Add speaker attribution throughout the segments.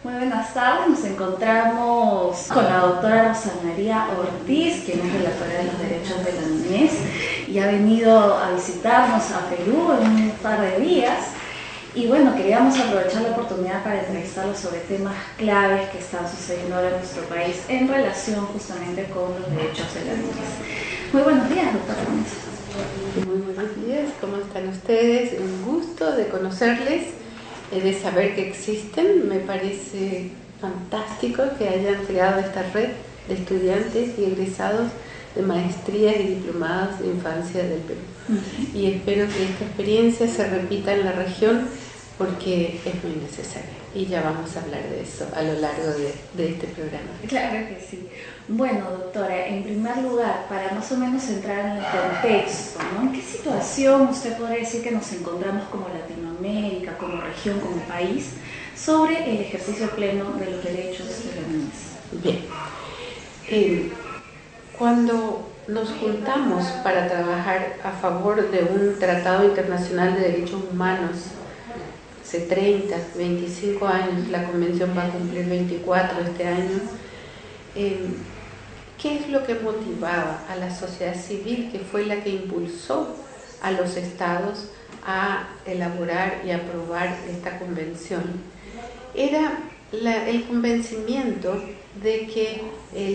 Speaker 1: Muy buenas tardes, nos encontramos con la doctora Rosa María Ortiz, quien es relatora de los derechos de la niñez y ha venido a visitarnos a Perú en un par de días. Y bueno, queríamos aprovechar la oportunidad para entrevistarlos sobre temas claves que están sucediendo ahora en nuestro país en relación justamente con los derechos de la niñez. Muy buenos días, doctora.
Speaker 2: Muy buenos días, ¿cómo están ustedes? Un gusto de conocerles, de saber que existen. Me parece fantástico que hayan creado esta red de estudiantes y egresados de maestrías y diplomados de infancia del Perú. Y espero que esta experiencia se repita en la región porque es muy necesaria. Y ya vamos a hablar de eso a lo largo de este programa.
Speaker 1: Claro que sí. Bueno, doctora, en primer lugar, para más o menos entrar en el contexto, ¿no? ¿En qué situación usted podría decir que nos encontramos como Latinoamérica, como región, como país, sobre el ejercicio pleno de los derechos de la niñez?
Speaker 2: Bien. Cuando nos juntamos para trabajar a favor de un tratado internacional de derechos humanos, hace 30, 25 años, la convención va a cumplir 24 este año, ¿qué es lo que motivaba a la sociedad civil, que fue la que impulsó a los estados a elaborar y aprobar esta convención? Era el convencimiento de que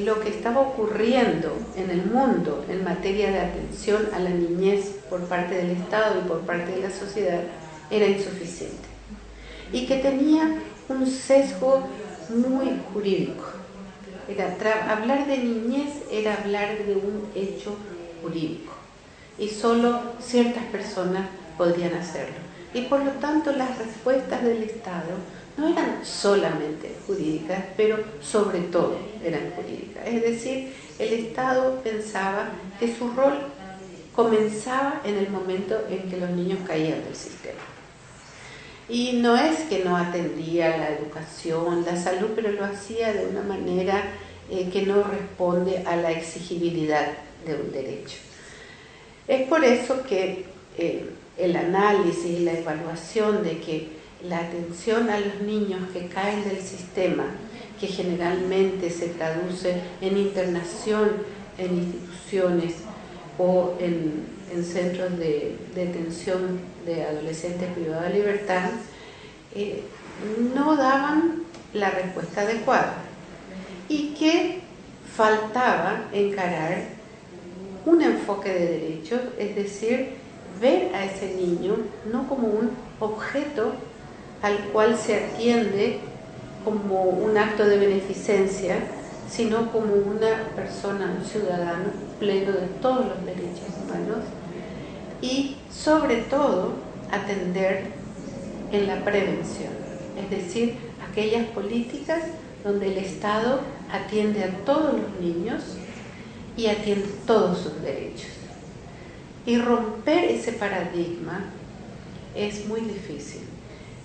Speaker 2: lo que estaba ocurriendo en el mundo en materia de atención a la niñez por parte del Estado y por parte de la sociedad era insuficiente y que tenía un sesgo muy jurídico. Hablar de niñez era hablar de un hecho jurídico y solo ciertas personas podían hacerlo. Y por lo tanto las respuestas del Estado no eran solamente jurídicas, pero sobre todo eran jurídicas. Es decir, el Estado pensaba que su rol comenzaba en el momento en que los niños caían del sistema. Y no es que no atendía la educación, la salud, pero lo hacía de una manera que no responde a la exigibilidad de un derecho. Es por eso que el análisis y la evaluación de que la atención a los niños que caen del sistema, que generalmente se traduce en internación en instituciones o en centros de detención de adolescentes privados de libertad, no daban la respuesta adecuada y que faltaba encarar un enfoque de derechos, es decir, ver a ese niño no como un objeto al cual se atiende como un acto de beneficencia, sino como una persona, un ciudadano pleno de todos los derechos humanos y sobre todo atender en la prevención, es decir, aquellas políticas donde el Estado atiende a todos los niños y atiende todos sus derechos. Y romper ese paradigma es muy difícil.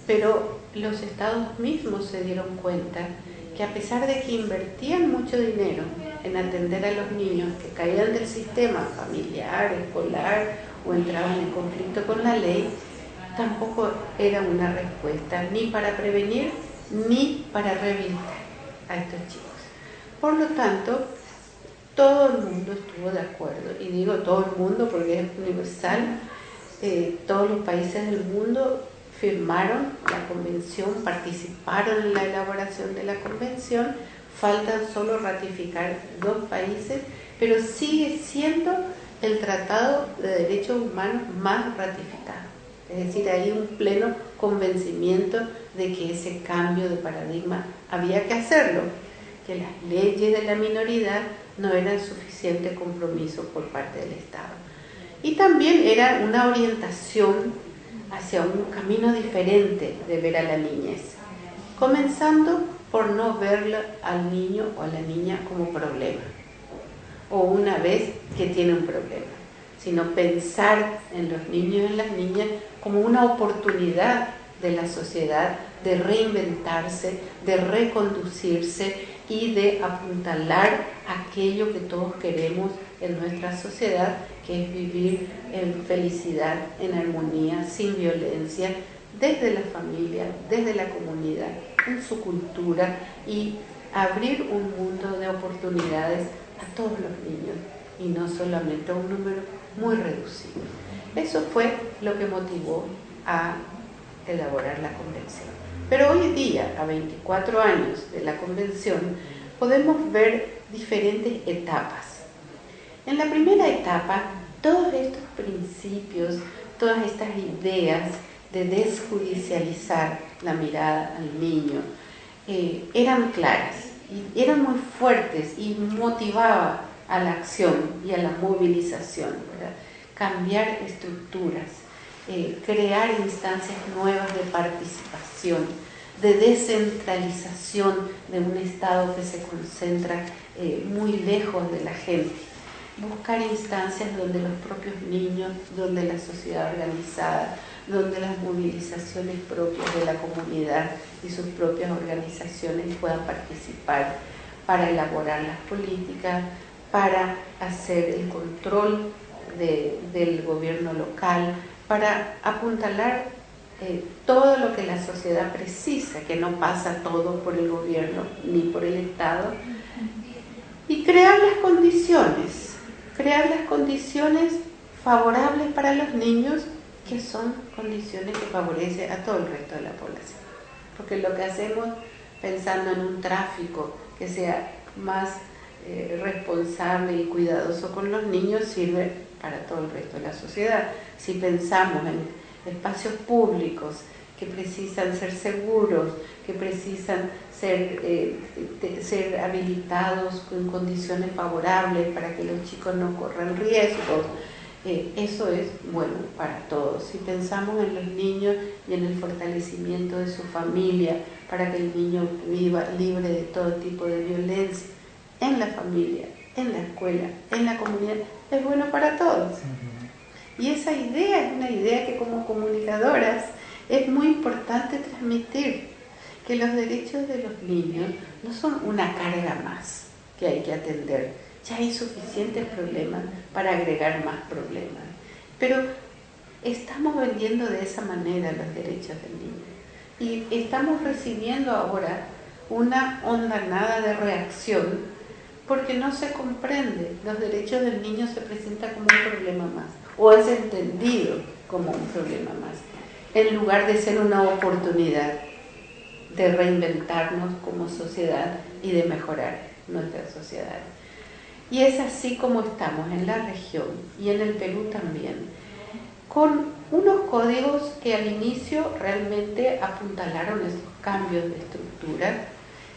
Speaker 2: Pero los estados mismos se dieron cuenta que a pesar de que invertían mucho dinero en atender a los niños que caían del sistema familiar, escolar o entraban en conflicto con la ley, tampoco era una respuesta ni para prevenir ni para rehabilitar a estos chicos. Por lo tanto, todo el mundo estuvo de acuerdo, y digo todo el mundo porque es universal, todos los países del mundo firmaron la convención, participaron en la elaboración de la convención, faltan solo ratificar 2 países, pero sigue siendo el Tratado de Derechos Humanos más ratificado. Es decir, hay un pleno convencimiento de que ese cambio de paradigma había que hacerlo, que las leyes de la minoridad no eran suficiente compromiso por parte del Estado. Y también era una orientación hacia un camino diferente de ver a la niñez, comenzando por no verlo al niño o a la niña como problema, o una vez que tiene un problema, sino pensar en los niños y en las niñas como una oportunidad de la sociedad de reinventarse, de reconducirse y de apuntalar aquello que todos queremos en nuestra sociedad, que es vivir en felicidad, en armonía, sin violencia, desde la familia, desde la comunidad, en su cultura y abrir un mundo de oportunidades a todos los niños y no solamente a un número muy reducido. Eso fue lo que motivó a elaborar la convención. Pero hoy día, a 24 años de la convención, podemos ver diferentes etapas. En la primera etapa, todos estos principios, todas estas ideas de desjudicializar la mirada al niño eran claras y eran muy fuertes y motivaba a la acción y a la movilización, ¿verdad? Cambiar estructuras, crear instancias nuevas de participación, de descentralización de un Estado que se concentra muy lejos de la gente, buscar instancias donde los propios niños, donde la sociedad organizada, donde las movilizaciones propias de la comunidad y sus propias organizaciones puedan participar para elaborar las políticas, para hacer el control del gobierno local, para apuntalar todo lo que la sociedad precisa, que no pasa todo por el gobierno ni por el Estado, y crear las condiciones favorables para los niños, que son condiciones que favorecen a todo el resto de la población. Porque lo que hacemos pensando en un tráfico que sea más responsable y cuidadoso con los niños sirve para todo el resto de la sociedad. Si pensamos en espacios públicos que precisan ser seguros, que precisan ser habilitados con condiciones favorables para que los chicos no corran riesgos, eso es bueno para todos. Si pensamos en los niños y en el fortalecimiento de su familia para que el niño viva libre de todo tipo de violencia en la familia, en la escuela, en la comunidad, es bueno para todos. Y esa idea es una idea que como comunicadoras es muy importante transmitir, que los derechos de los niños no son una carga más que hay que atender. Ya hay suficientes problemas para agregar más problemas. Pero estamos vendiendo de esa manera los derechos del niño. Y estamos recibiendo ahora una ondanada de reacción porque no se comprende. Los derechos del niño se presentan como un problema más, o es entendido como un problema más, en lugar de ser una oportunidad de reinventarnos como sociedad y de mejorar nuestra sociedad. Y es así como estamos en la región y en el Perú también, con unos códigos que al inicio realmente apuntalaron esos cambios de estructura.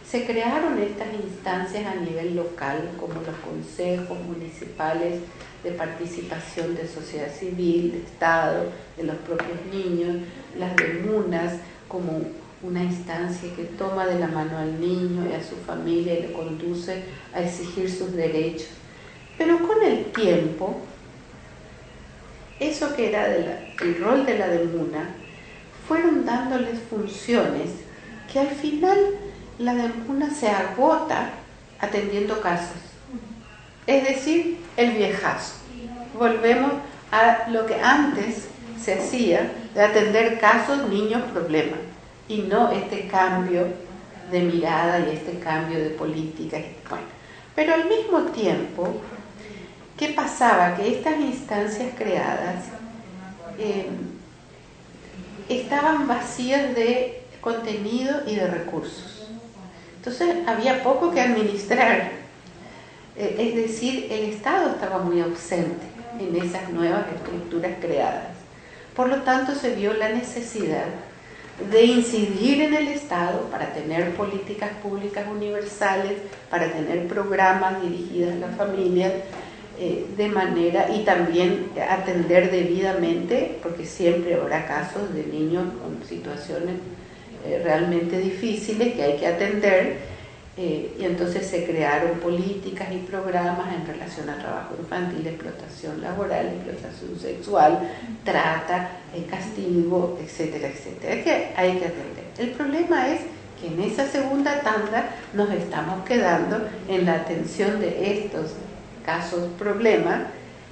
Speaker 2: Se crearon estas instancias a nivel local, como los consejos municipales de participación de sociedad civil, de Estado, de los propios niños, las de MUNAS, como una instancia que toma de la mano al niño y a su familia y le conduce a exigir sus derechos. Pero con el tiempo, eso que era el rol de la DEMUNA, fueron dándoles funciones que al final la DEMUNA se agota atendiendo casos. Es decir, el viejazo. Volvemos a lo que antes se hacía de atender casos, niños, problemas. Y no este cambio de mirada y este cambio de política. Bueno, pero al mismo tiempo, ¿qué pasaba? Que estas instancias creadas estaban vacías de contenido y de recursos. Entonces había poco que administrar. Es decir, el Estado estaba muy ausente en esas nuevas estructuras creadas. Por lo tanto, se vio la necesidad de incidir en el Estado para tener políticas públicas universales, para tener programas dirigidos a las familias, de manera, y también atender debidamente, porque siempre habrá casos de niños con situaciones realmente difíciles que hay que atender, y entonces se crearon políticas y programas en relación a trabajo infantil, explotación laboral, explotación sexual, trata, castigo, etcétera, etcétera, que hay que atender. El problema es que en esa segunda tanda nos estamos quedando en la atención de estos casos problemas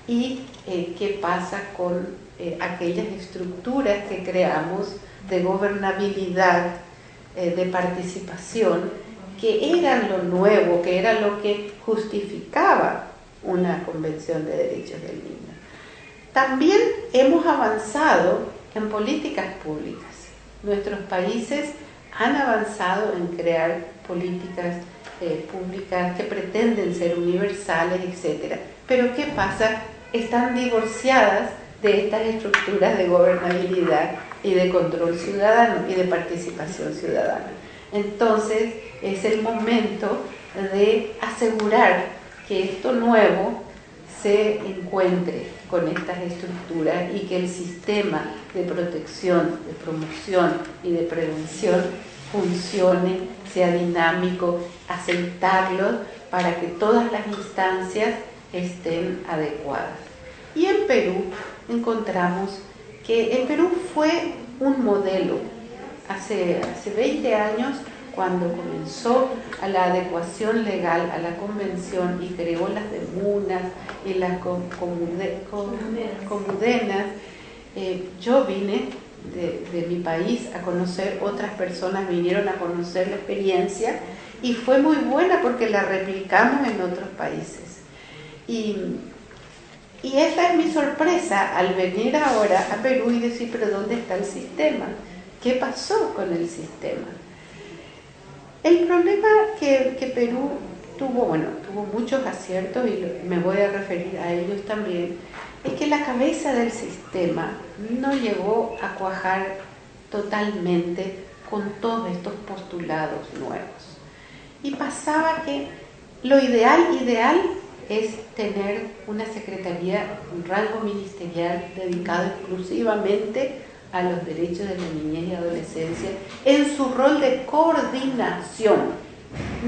Speaker 2: y qué pasa con aquellas estructuras que creamos de gobernabilidad, de participación, que eran lo nuevo, que era lo que justificaba una Convención de Derechos del Niño. También hemos avanzado en políticas públicas. Nuestros países han avanzado en crear políticas públicas que pretenden ser universales, etc. Pero ¿qué pasa? Están divorciadas de estas estructuras de gobernabilidad y de control ciudadano y de participación ciudadana. Entonces es el momento de asegurar que esto nuevo se encuentre con estas estructuras y que el sistema de protección, de promoción y de prevención funcione, sea dinámico, aceitarlo para que todas las instancias estén adecuadas. Y en Perú encontramos que el Perú fue un modelo. Hace 20 años, cuando comenzó a la adecuación legal a la convención y creó las demunas y las comudenas, yo vine de mi país a conocer, otras personas vinieron a conocer la experiencia y fue muy buena porque la replicamos en otros países. Y esta es mi sorpresa al venir ahora a Perú y decir, pero ¿dónde está el sistema? ¿Qué pasó con el sistema? El problema que Perú tuvo muchos aciertos y me voy a referir a ellos también, es que la cabeza del sistema no llegó a cuajar totalmente con todos estos postulados nuevos. Y pasaba que lo ideal es tener una secretaría, un rango ministerial dedicado exclusivamente a los derechos de la niñez y adolescencia en su rol de coordinación,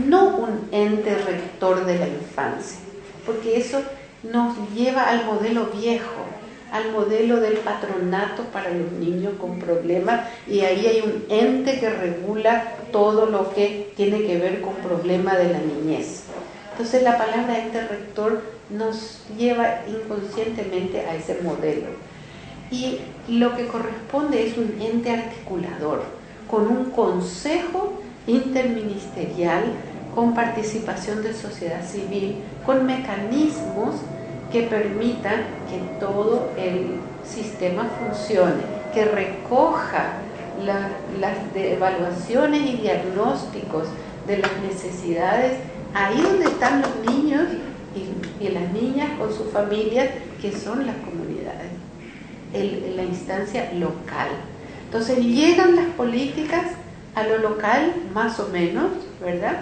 Speaker 2: no un ente rector de la infancia, porque eso nos lleva al modelo viejo, al modelo del patronato para los niños con problemas, y ahí hay un ente que regula todo lo que tiene que ver con problemas de la niñez. Entonces la palabra ente rector nos lleva inconscientemente a ese modelo. Y lo que corresponde es un ente articulador, con un consejo interministerial, con participación de sociedad civil, con mecanismos que permitan que todo el sistema funcione, que recoja las evaluaciones y diagnósticos de las necesidades ahí donde están los niños y las niñas con sus familias, que son las comunidades, la instancia local. Entonces llegan las políticas a lo local, más o menos, ¿verdad?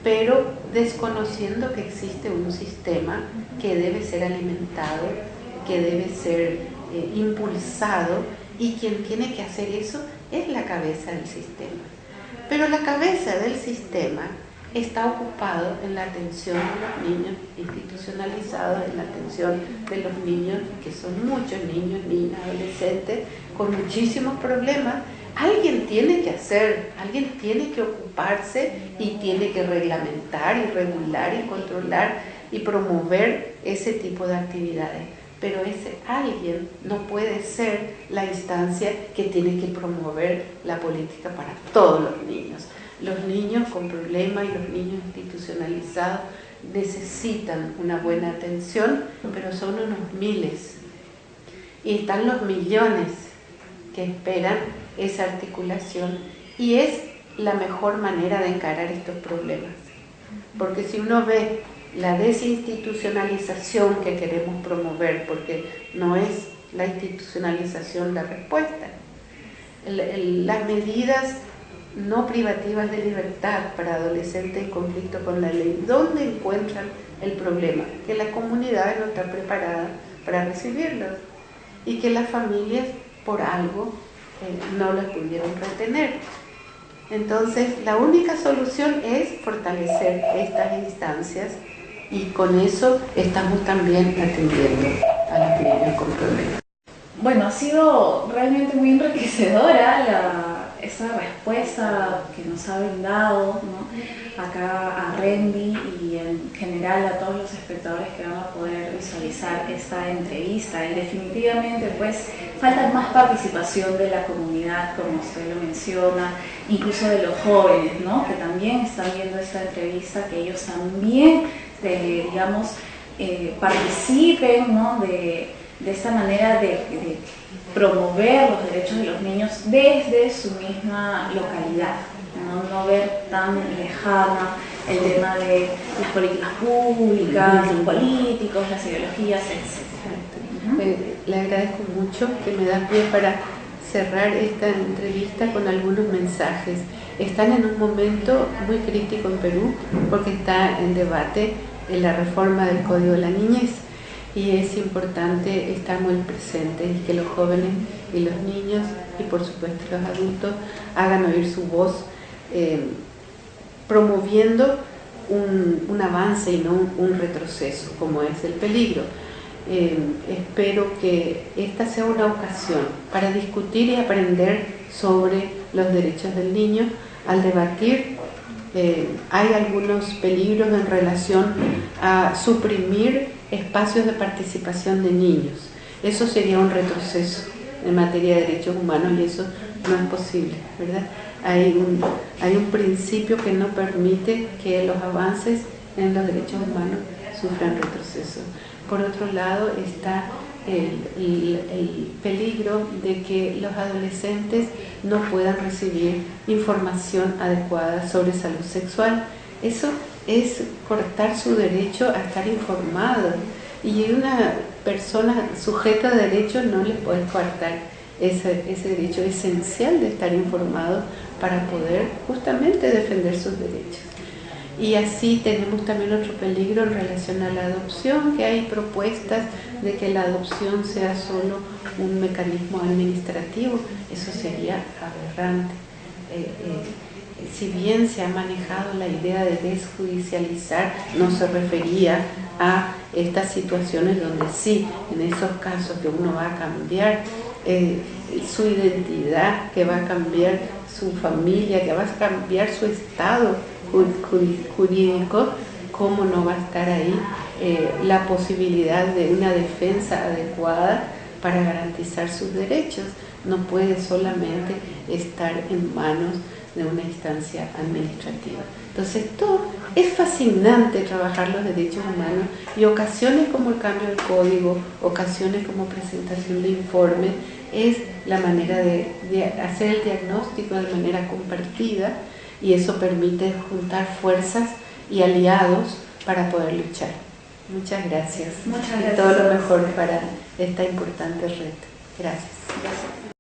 Speaker 2: Pero desconociendo que existe un sistema que debe ser alimentado, que debe ser impulsado, y quien tiene que hacer eso es la cabeza del sistema. Pero la cabeza del sistema está ocupado en la atención de los niños, institucionalizado en la atención de los niños, que son muchos niños, niñas, adolescentes, con muchísimos problemas. Alguien tiene que hacer, alguien tiene que ocuparse y tiene que reglamentar y regular y controlar y promover ese tipo de actividades. Pero ese alguien no puede ser la instancia que tiene que promover la política para todos los niños. Los niños con problemas y los niños institucionalizados necesitan una buena atención, pero son unos miles. Y están los millones que esperan esa articulación, y es la mejor manera de encarar estos problemas. Porque si uno ve la desinstitucionalización que queremos promover, porque no es la institucionalización la respuesta, las medidas no privativas de libertad para adolescentes en conflicto con la ley, ¿dónde encuentran el problema? Que la comunidad no está preparada para recibirlos y que las familias por algo no las pudieron retener. Entonces la única solución es fortalecer estas instancias, y con eso estamos también atendiendo a los niños con problemas.
Speaker 1: Bueno, ha sido realmente muy enriquecedora respuesta que nos ha brindado, ¿no? Acá a Rendy y en general a todos los espectadores que van a poder visualizar esta entrevista. Y definitivamente pues falta más participación de la comunidad, como usted lo menciona, incluso de los jóvenes, ¿no? Que también están viendo esta entrevista, que ellos también, digamos, participen, ¿no? de esta manera de promover los derechos de los niños desde su misma localidad, no ver tan lejana el tema de las políticas públicas, los políticos, las ideologías, etc.
Speaker 2: Le agradezco mucho que me da pie para cerrar esta entrevista con algunos mensajes. Están en un momento muy crítico en Perú porque está en debate la reforma del Código de la Niñez, y es importante estar muy presentes y que los jóvenes y los niños y por supuesto los adultos hagan oír su voz, promoviendo un avance y no un retroceso como es el peligro. Espero que esta sea una ocasión para discutir y aprender sobre los derechos del niño. Al debatir hay algunos peligros en relación a suprimir espacios de participación de niños. Eso sería un retroceso en materia de derechos humanos y eso no es posible, ¿verdad? Hay un principio que no permite que los avances en los derechos humanos sufran retroceso. Por otro lado está el peligro de que los adolescentes no puedan recibir información adecuada sobre salud sexual. Eso es cortar su derecho a estar informado, y una persona sujeta de derechos no le puede cortar ese derecho esencial de estar informado para poder justamente defender sus derechos. Y así tenemos también otro peligro en relación a la adopción, que hay propuestas de que la adopción sea solo un mecanismo administrativo. Eso sería aberrante. Si bien se ha manejado la idea de desjudicializar, no se refería a estas situaciones donde sí, en esos casos que uno va a cambiar su identidad, que va a cambiar su familia, que va a cambiar su estado jurídico, ¿cómo no va a estar ahí la posibilidad de una defensa adecuada para garantizar sus derechos? No puede solamente estar en manos de una instancia administrativa. Entonces, es fascinante trabajar los derechos humanos, y ocasiones como el cambio del código, ocasiones como presentación de informes, es la manera de hacer el diagnóstico de manera compartida, y eso permite juntar fuerzas y aliados para poder luchar. Muchas gracias.
Speaker 1: Muchas gracias.
Speaker 2: Y todo lo mejor para esta importante red. Gracias.
Speaker 1: Gracias.